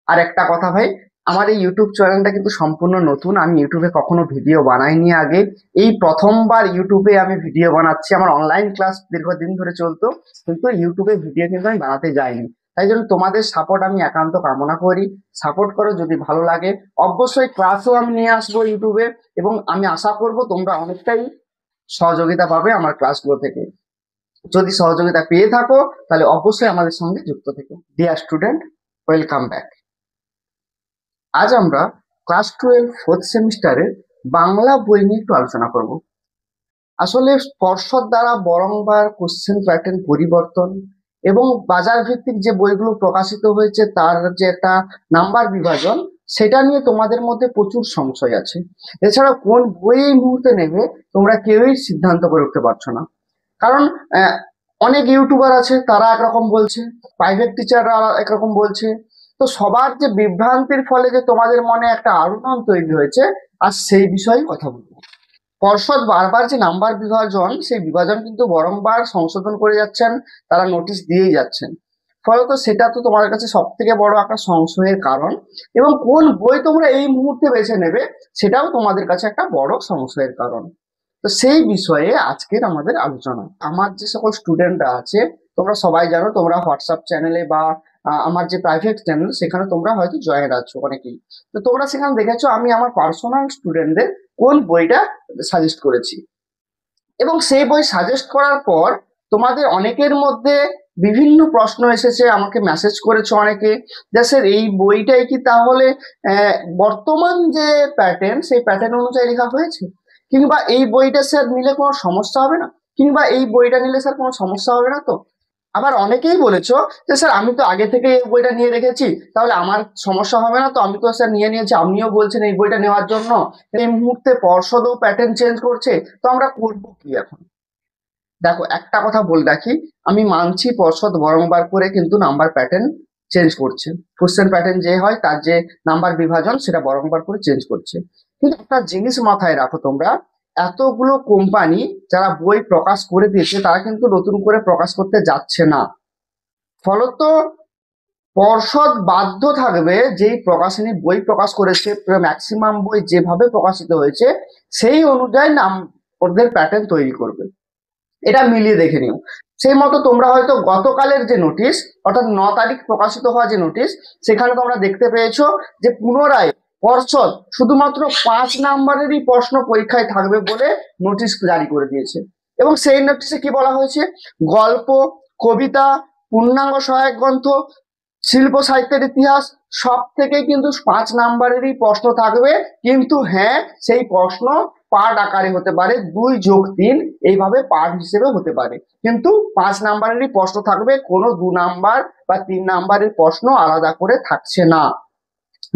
আর একটা কথা ভাই, আমার এই ইউটিউব চ্যানেলটা কিন্তু সম্পূর্ণ নতুন। আমি ইউটিউবে কখনো ভিডিও বানাইনি আগে। এই প্রথমবার ইউটিউবে আমি ভিডিও বানাচ্ছি। আমার অনলাইন ক্লাস দীর্ঘদিন ধরে চলতো, কিন্তু ইউটিউবে ভিডিও কিন্তু আমি বানাতে যাইনি। তাই জন্য তোমাদের সাপোর্ট আমি একান্ত কামনা করি। সাপোর্ট করো, যদি ভালো লাগে অবশ্যই ক্লাসও আমি নিয়ে আসবো ইউটিউবে। এবং আমি আশা করব তোমরা অনেকটাই সহযোগিতা পাবে আমার ক্লাসগুলো থেকে। যদি সহযোগিতা পেয়ে থাকো তাহলে অবশ্যই আমাদের সঙ্গে যুক্ত থেকো। Dear student, welcome back. আজ আমরা ক্লাস 12 ফোর্থ সেমিস্টারের বাংলা বই নিয়ে একটু আলোচনা করব। আসলে পর্ষদ দ্বারা বারংবার কোশ্চেন প্যাটার্ন পরিবর্তন এবং বাজার ভিত্তিক যে বইগুলো প্রকাশিত হয়েছে তার যে একটা নাম্বার বিভাজন, সেটা নিয়ে তোমাদের মধ্যে প্রচুর সংশয় আছে। এছাড়া কোন বই এই মুহূর্তে নেবে তোমরা কেউই সিদ্ধান্ত করে উঠতে পারছো না। কারণ আহ, অনেক ইউটিউবার আছে, তারা একরকম বলছে, প্রাইভেট টিচাররা একরকম বলছে। তো সবার যে বিভ্রান্তির ফলে যে তোমাদের মনে একটা আলোড়ন তৈরি হয়েছে, আর সেই বিষয়ে কথা বলবো। পর্ষদ বারবার যে নাম্বার বিভাজন, সেই বিভাজন কিন্তু বারংবার সংশোধন করে যাচ্ছেন, তারা নোটিশ দিয়েই যাচ্ছেন। ফলত সেটা তো তোমার কাছে সব থেকে বড় একটা সংশয়ের কারণ। এবং কোন বই তোমরা এই মুহূর্তে বেছে নেবে সেটাও তোমাদের কাছে একটা বড় সংশয়ের কারণ। তো সেই বিষয়ে আজকের আমাদের আলোচনা। আমার যে সকল স্টুডেন্টরা আছে, তোমরা সবাই জানো, তোমরা হোয়াটসঅ্যাপ চ্যানেলে বা আমার যে প্রাইভেট চ্যানেল সেখানে তোমরা হয়তো জয়েন আছো অনেকেই। তো তোমরা সেখানে দেখেছো আমি আমার পার্সোনাল স্টুডেন্টদের কোন বইটা সাজেস্ট করেছি। এবং সেই বই সাজেস্ট করার পর তোমাদের অনেকের মধ্যে বিভিন্ন প্রশ্ন এসেছে, আমাকে মেসেজ করেছে অনেকে, যে স্যার এই বইটাই কি তাহলে বর্তমান যে প্যাটার্ন সেই প্যাটার্ন অনুযায়ী লেখা হয়েছে, কিংবা এই বইটা স্যার নিলে কোনো সমস্যা হবে না, কিংবা এই বইটা নিলে স্যার কোনো সমস্যা হবে না তো। আবার অনেকেই বলেছো যে স্যার আমি তো আগে থেকে এই বইটা নিয়ে রেখেছি, তাহলে আমার সমস্যা হবে না তো, আমি তো স্যার নিয়ে নিয়েছি, আপনিও বলছেন এই বইটা নেওয়ার জন্য, এই মুহূর্তে পর্ষদও প্যাটার্ন চেঞ্জ করছে, তো আমরা করবো কি এখন। দেখো, একটা কথা বলে রাখি, আমি মানছি পর্ষদ বারংবার করে কিন্তু নাম্বার প্যাটার্ন চেঞ্জ করছে। কোশ্চেন প্যাটার্ন যে হয় তার যে নাম্বার বিভাজন সেটা বারংবার করে চেঞ্জ করছে। কিন্তু একটা জিনিস মাথায় রাখো তোমরা, এতগুলো কোম্পানি যারা বই প্রকাশ করে দিয়েছে তারা কিন্তু নতুন করে প্রকাশ করতে যাচ্ছে না। ফলত পর্ষদ বাধ্য থাকবে যেই প্রকাশনী বই প্রকাশ করেছে, ম্যাক্সিমাম বই যেভাবে প্রকাশিত হয়েছে সেই অনুযায়ী নাম ওদের প্যাটার্ন তৈরি করবে। এটা মিলিয়ে দেখে নিও। সেই মতো তোমরা হয়তো গতকালের যে নোটিশ, অর্থাৎ 9 তারিখ প্রকাশিত হওয়া যে নোটিশ, সেখানে তোমরা দেখতে পেয়েছো যে পুনরায় পর্ষদ শুধুমাত্র 5 নাম্বারেরই প্রশ্ন পরীক্ষায় থাকবে বলে নোটিশ জারি করে দিয়েছে। এবং সেই নোটিশে কি বলা হয়েছে, গল্প, কবিতা, পূর্ণাঙ্গ সহায়ক গ্রন্থ, শিল্প সাহিত্যের ইতিহাস, সব থেকে কিন্তু 5 নাম্বারেরই প্রশ্ন থাকবে। কিন্তু হ্যাঁ, সেই প্রশ্ন পার্ট আকারে হতে পারে, 2+3 এইভাবে পার্ট হিসেবে হতে পারে, কিন্তু 5 নাম্বারেরই প্রশ্ন থাকবে, কোনো 2 নাম্বার বা 3 নাম্বারের প্রশ্ন আলাদা করে থাকছে না।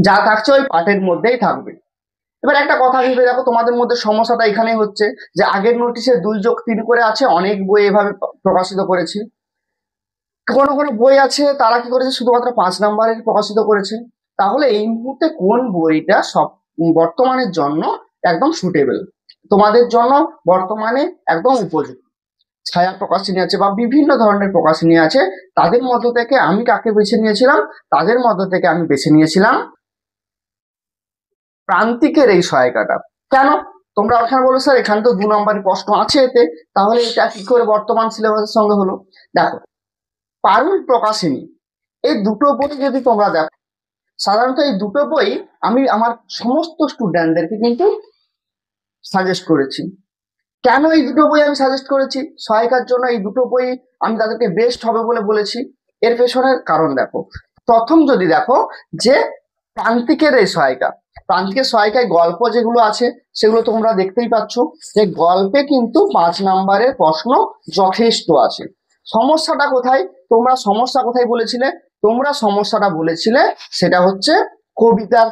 যা থাকছে ওই পার্টের মধ্যেই থাকবে। এবার একটা কথা ভেবে দেখো, তোমাদের মধ্যে সমস্যাটা এখানেই হচ্ছে যে আগের নোটিশে 2+3 করে আছে, অনেক বই এভাবে প্রকাশিত করেছে। কোনো কোনো বই আছে তারা কি করেছে, শুধুমাত্র 5 নাম্বারের প্রকাশিত করেছে। তাহলে এই মুহূর্তে কোন বইটা সব বর্তমানের জন্য একদম সুটেবল, তোমাদের জন্য বর্তমানে একদম উপযুক্ত? ছায়া প্রকাশনী আছে বা বিভিন্ন ধরনের প্রকাশনী আছে, তাদের মধ্য থেকে আমি কাকে বেছে নিয়েছিলাম, তাদের মধ্য থেকে আমি বেছে নিয়েছিলাম প্রান্তিকের এই সহায়িকাটা। কেন? তোমরা ওখানে বলো স্যার এখানে তো 2 নাম্বারের প্রশ্ন আছে এতে, তাহলে এটা কি করে বর্তমান সিলেবাসের সঙ্গে হলো? দেখো, পারুল প্রকাশনী, এই দুটো বই যদি তোমরা দেখো, সাধারণত এই দুটো বই আমি আমার সমস্ত স্টুডেন্টদেরকে কিন্তু সাজেস্ট করেছি। কেন এই দুটো বই আমি সাজেস্ট করেছি সহায়িকার জন্য, এই দুটো বই আমি তাদেরকে বেস্ট হবে বলে বলেছি? এর পেছনের কারণ দেখো। প্রথম যদি দেখো যে প্রান্তিকের এই সহায়িকা, প্রান্তিকের সহায়িকায় গল্প যেগুলো আছে সেগুলো তোমরা দেখতেই পাচ্ছ যে গল্পে কিন্তু 5 নাম্বারের প্রশ্ন যথেষ্ট আছে। সমস্যাটা কোথায়? তোমরা সমস্যা কোথায় বলেছিলে? তোমরা সমস্যাটা বলেছিলে সেটা হচ্ছে কবিতার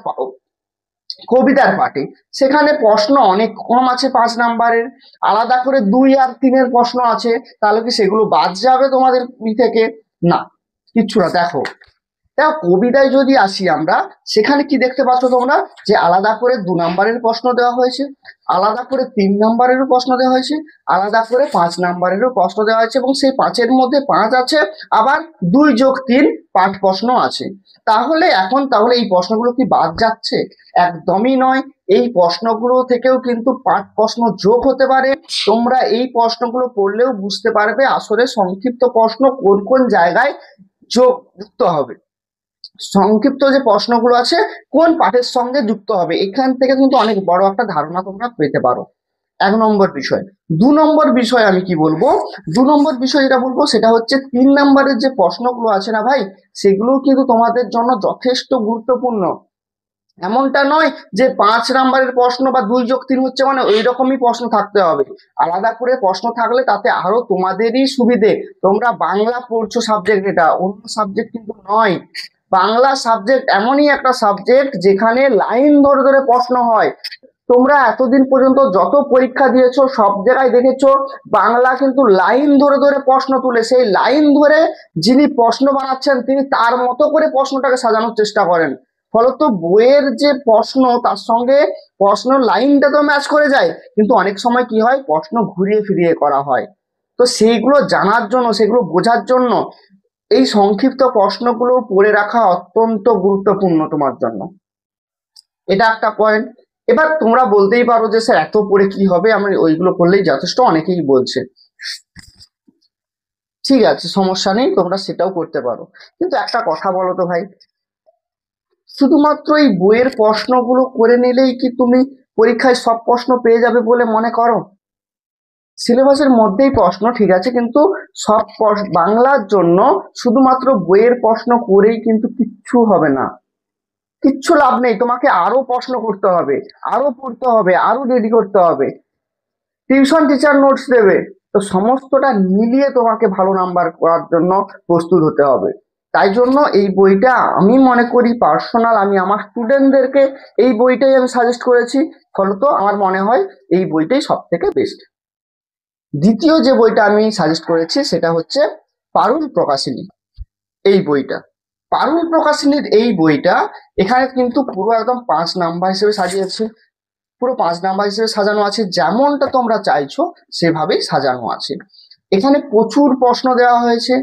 কবিতার পাঠে। সেখানে প্রশ্ন অনেক কম আছে 5 নাম্বারের, আলাদা করে 2 আর 3-এর প্রশ্ন আছে। তাহলে কি সেগুলো বাদ যাবে তোমাদের থেকে? না, কিচ্ছু না। দেখো, তা কবিতায় যদি আসি আমরা, সেখানে কি দেখতে পাচ্ছ তোমরা, যে আলাদা করে 2 নম্বরের প্রশ্ন দেওয়া হয়েছে, আলাদা করে 3 নম্বরেরও প্রশ্ন দেওয়া হয়েছে, আলাদা করে 5 নম্বরেরও প্রশ্ন দেওয়া হয়েছে, এবং সেই 5-এর মধ্যে 5 আছে, আবার 2+3 পাঠ প্রশ্ন আছে। তাহলে এই প্রশ্নগুলো কি বাদ যাচ্ছে? একদমই নয়। এই প্রশ্নগুলো থেকেও কিন্তু পাঠ প্রশ্ন যোগ হতে পারে। তোমরা এই প্রশ্নগুলো পড়লেও বুঝতে পারবে আসলে সংক্ষিপ্ত প্রশ্ন কোন কোন জায়গায় যুক্ত হবে, সংক্ষিপ্ত যে প্রশ্নগুলো আছে কোন পাঠের সঙ্গে যুক্ত হবে। এখান থেকে কিন্তু অনেক বড় একটা ধারণা তোমরা পেতে পারো। 1 নম্বর বিষয়। 2 নম্বর বিষয় আমি কি বলবো, 2 নম্বর বিষয় যেটা বলবো সেটা হচ্ছে 3 নম্বরের যে প্রশ্নগুলো আছে না ভাই, সেগুলো কিন্তু তোমাদের জন্য যথেষ্ট গুরুত্বপূর্ণ। এমনটা নয় যে 5 নম্বরের প্রশ্ন বা 2+3 হচ্ছে মানে ওই রকমই প্রশ্ন থাকতে হবে। আলাদা করে প্রশ্ন থাকলে তাতে আরো তোমাদেরই সুবিধে। তোমরা বাংলা পড়ছো সাবজেক্ট, এটা অন্য সাবজেক্ট কিন্তু নয়। বাংলা সাবজেক্ট এমনই একটা সাবজেক্ট যেখানে লাইন ধরে ধরে প্রশ্ন হয়। তোমরা এতদিন পর্যন্ত যত পরীক্ষা দিয়েছো সব জায়গায় দেখেছো বাংলা কিন্তু লাইন ধরে ধরে প্রশ্ন তুলে, সেই লাইন ধরে যিনি প্রশ্ন বানাচ্ছেন তিনি তার মতো করে প্রশ্নটাকে সাজানোর চেষ্টা করেন। ফলত বইয়ের যে প্রশ্ন তার সঙ্গে প্রশ্ন লাইনটা তো ম্যাচ করে যায়, কিন্তু অনেক সময় কি হয়, প্রশ্ন ঘুরিয়ে ফিরিয়ে করা হয়। তো সেইগুলো জানার জন্য, সেগুলো বোঝার জন্য এই সংক্ষিপ্ত প্রশ্নগুলো পড়ে রাখা অত্যন্ত গুরুত্বপূর্ণ তোমার জন্য। এটা একটা পয়েন্ট। এবার তোমরা বলতেই পারো যে স্যার এত পড়ে কি হবে, আমি ওইগুলো করলেই যথেষ্ট, অনেকেই বলছে। ঠিক আছে, সমস্যা নেই, তোমরা সেটাও করতে পারো। কিন্তু একটা কথা বলো তো ভাই, শুধুমাত্র এই বইয়ের প্রশ্নগুলো করে নিলেই কি তুমি পরীক্ষায় সব প্রশ্ন পেয়ে যাবে বলে মনে করো? সিলেবাসের মধ্যেই প্রশ্ন ঠিক আছে, কিন্তু সব বাংলার জন্য শুধুমাত্র বইয়ের প্রশ্ন করেই কিন্তু কিচ্ছু হবে না, কিচ্ছু লাভ নেই। তোমাকে আরো প্রশ্ন করতে হবে, আরো পড়তে হবে, আরো রেডি করতে হবে, টিউশন টিচার নোটস দেবে। তো সমস্তটা মিলিয়ে তোমাকে ভালো নাম্বার করার জন্য প্রস্তুত হতে হবে। তাই জন্য এই বইটা আমি মনে করি পার্সোনাল, আমি আমার স্টুডেন্টদেরকে এই বইটাই আমি সাজেস্ট করেছি। ফলত আমার মনে হয় এই বইটাই সব থেকে বেস্ট। দ্বিতীয় যে বইটা আমি সাজেস্ট করেছি সেটা হচ্ছে পারুল প্রকাশিনী। এই বইটা, পারুল প্রকাশিনীর এই বইটা, এখানে কিন্তু পুরো একদম 5 নাম্বার হিসেবে সাজিয়েছে, পুরো 5 নাম্বার হিসেবে সাজানো আছে, যেমনটা তোমরা চাইছো সেভাবেই সাজানো আছে। এখানে প্রচুর প্রশ্ন দেওয়া হয়েছে,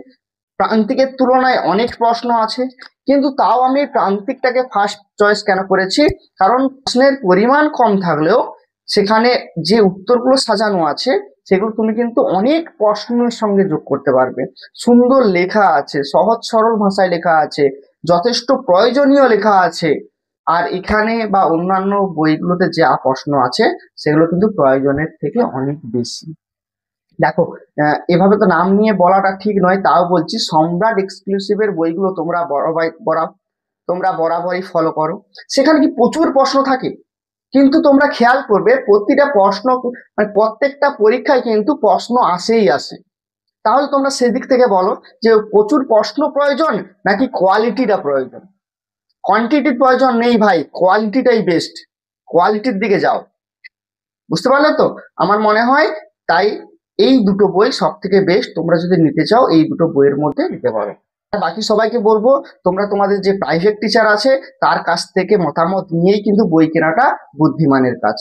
প্রান্তিকের তুলনায় অনেক প্রশ্ন আছে, কিন্তু তাও আমি প্রান্তিকটাকে ফার্স্ট চয়েস কেন করেছি, কারণ প্রশ্নের পরিমাণ কম থাকলেও সেখানে যে উত্তরগুলো সাজানো আছে সেগুলো তুমি কিন্তু অনেক প্রশ্নের সঙ্গে যোগ করতে পারবে। সুন্দর লেখা আছে, সহজ সরল ভাষায় লেখা আছে, যথেষ্ট প্রয়োজনীয় লেখা আছে। আর এখানে বা অন্যান্য বইগুলোতে যা প্রশ্ন আছে সেগুলো কিন্তু প্রয়োজনের থেকে অনেক বেশি। দেখো, এভাবে তো নাম নিয়ে বলাটা ঠিক নয়, তাও বলছি সম্রাট এক্সক্লুসিভের বইগুলো তোমরা তোমরা বরাবরই ফলো করো। সেখানে কি প্রচুর প্রশ্ন থাকে, কিন্তু তোমরা খেয়াল করবে প্রতিটা প্রশ্ন মানে প্রত্যেকটা পরীক্ষায় কিন্তু প্রশ্ন আসেই আসে। তাহলে তোমরা সেদিক থেকে বলো যে প্রচুর প্রশ্ন প্রয়োজন নাকি কোয়ালিটিটা প্রয়োজন? কোয়ান্টিটির প্রয়োজন নেই ভাই, কোয়ালিটিটাই বেস্ট, কোয়ালিটির দিকে যাও। বুঝতে পারলে তো? আমার মনে হয় তাই এই দুটো বই সব থেকে বেস্ট, তোমরা যদি নিতে চাও এই দুটো বইয়ের মধ্যে নিতে পারো। আর বাকি সবাইকে বলবো তোমরা তোমাদের যে প্রাইভেট টিচার আছে তার কাছ থেকে মতামত নিয়েই কিন্তু বই কেনাটা বুদ্ধিমানের কাজ।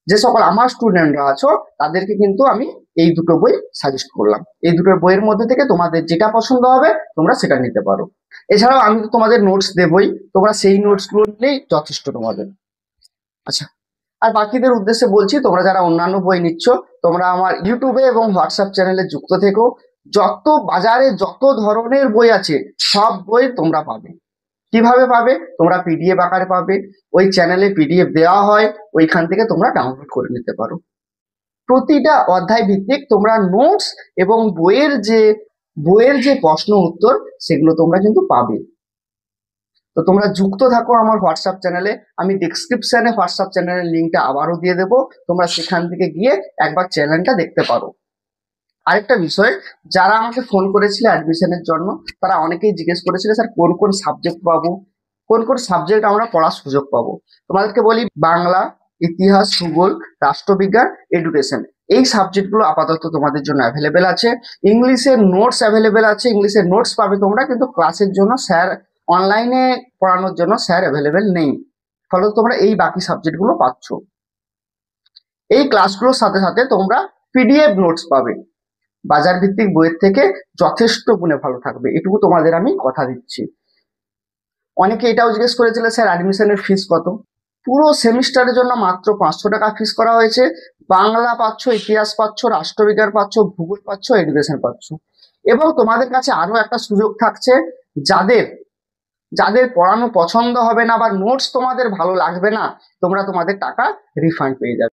যে সকল আমার স্টুডেন্টরা আছো তাদেরকে কিন্তু আমি এই দুটো বই সাজেস্ট করলাম, এই দুটো বইয়ের মধ্যে থেকে তোমাদের যেটা পছন্দ হবে তোমরা সেটা নিতে পারো। এছাড়াও আমি তো তোমাদের নোটস দেবই, তোমরা সেই নোটস গুলো নিলেই যথেষ্ট তোমাদের। আচ্ছা, আর বাকিদের উদ্দেশ্যে বলছি, তোমরা যারা অন্যান্য বই নিচ্ছ তোমরা আমার ইউটিউবে এবং হোয়াটসঅ্যাপ চ্যানেলে যুক্ত থেকো। যত বাজারে যত ধরনের বই আছে সব বই তোমরা পাবে। কিভাবে পাবে? তোমরা পিডিএফ আকারে পাবে, ওই চ্যানেলে পিডিএফ দেওয়া হয়, ওইখান থেকে তোমরা ডাউনলোড করে নিতে পারো। প্রতিটা অধ্যায় ভিত্তিক তোমরা নোটস এবং বইয়ের যে প্রশ্ন উত্তর সেগুলো তোমরা কিন্তু পাবে। তো তোমরা যুক্ত থাকো আমার হোয়াটসঅ্যাপ চ্যানেলে, আমি ডিসক্রিপশনে হোয়াটসঅ্যাপ চ্যানেলের লিঙ্কটা আবারও দিয়ে দেবো, তোমরা সেখান থেকে গিয়ে একবার চ্যানেলটা দেখতে পারো। আরেকটা বিষয়, যারা আমাকে ফোন করেছিল অ্যাডমিশনের জন্য তারা অনেকেই জিজ্ঞেস করেছিল স্যার কোন কোন সাবজেক্ট পাবো, কোন কোন সাবজেক্ট আমরা পড়ার সুযোগ পাবো। তোমাদেরকে বলি বাংলা, ইতিহাস, ভূগোল, রাষ্ট্রবিজ্ঞান, এডুকেশন, এই সাবজেক্টগুলো আপাতত তোমাদের জন্য অ্যাভেলেবেল আছে। ইংলিশের নোটস অ্যাভেলেবেল আছে, ইংলিশের নোটস পাবে তোমরা, কিন্তু ক্লাসের জন্য স্যার অনলাইনে পড়ানোর জন্য স্যার অ্যাভেলেবেল নেই, ফলে তোমরা এই বাকি সাবজেক্টগুলো পাচ্ছ। এই ক্লাসগুলোর সাথে সাথে তোমরা পিডিএফ নোটস পাবে, বাজার ভিত্তিক বইয়ের থেকে যথেষ্ট গুণে ভালো থাকবে, এটুকু তোমাদের আমি কথা দিচ্ছি। অনেকে এটাও জিজ্ঞেস করেছিল স্যার অ্যাডমিশনের ফিস কত। পুরো সেমিস্টারের জন্য মাত্র 500 টাকা ফিস করা হয়েছে। বাংলা পাচ্ছ, ইতিহাস পাচ্ছ, রাষ্ট্রবিজ্ঞান পাচ্ছ, ভূগোল পাচ্ছ, এডুকেশন পাচ্ছ। এবং তোমাদের কাছে আরো একটা সুযোগ থাকছে, যাদের যাদের পড়ানো পছন্দ হবে না বা নোটস তোমাদের ভালো লাগবে না, তোমরা তোমাদের টাকা রিফান্ড পেয়ে যাবে।